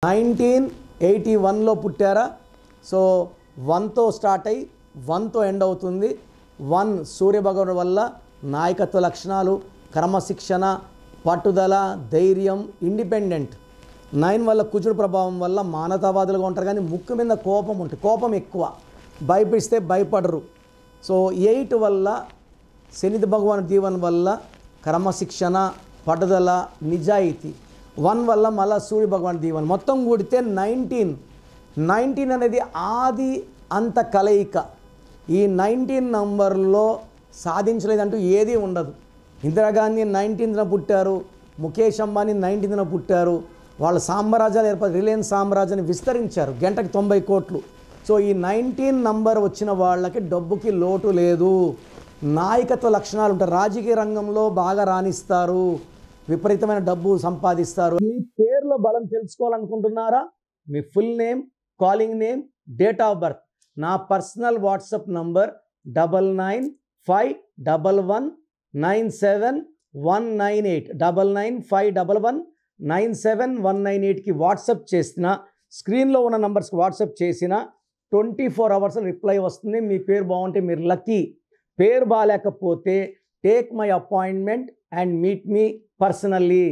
1981లో పుట్టారా? So 1తో start అయ్యి 1తో end అవుతుంది. 1 సూర్యభగవానుడి వల్ల నాయకత్వ లక్షణాలు, క్రమశిక్షణ, పట్టుదల, ధైర్యం, ఇండిపెండెంట్. 9 వల్ల కుజుడు ప్రభావం వల్ల మానవతావాదులుగా ఉంటారు, కానీ ముక్కు మీద కోపం ఉంటుంది, కోపం ఎక్కువ, భయపిస్తే భయపడరు. సో 8 వల్ల శని భగవాను దీవెన వల్ల క్రమశిక్షణ, పట్టుదల, నిజాయితీ. 1 వల్ల మళ్ళా సూర్య భగవాన్ దీవెన. మొత్తం కూడితే 19 అనేది ఆది అంత కలయిక. ఈ 19 నంబర్లో సాధించలేదంటూ ఏదీ ఉండదు. ఇందిరాగాంధీ 19న పుట్టారు, ముఖేష్ అంబానీ 19న పుట్టారు. వాళ్ళ సామ్రాజ్యాలు ఏర్పడి రిలయన్స్ సామ్రాజ్యాన్ని విస్తరించారు, గంటకి 90 కోట్లు. సో ఈ 19 నంబర్ వచ్చిన వాళ్ళకి డబ్బుకి లోటు లేదు. నాయకత్వ లక్షణాలు ఉంటాయి, రాజకీయ రంగంలో బాగా రాణిస్తారు, విపరీతమైన డబ్బు సంపాదిస్తారు. మీ పేర్లో బలం తెలుసుకోవాలనుకుంటున్నారా? మీ full name, calling name, date of birth. నా పర్సనల్ వాట్సాప్ నంబర్ 9951197198 9951197198కి వాట్సాప్ చేసిన, స్క్రీన్లో ఉన్న నంబర్స్కి వాట్సాప్ చేసిన 24 అవర్స్ రిప్లై వస్తుంది. మీ పేరు బాగుంటే మీరు లక్కీ. పేరు బాగాలేకపోతే take my appointment and meet me personally.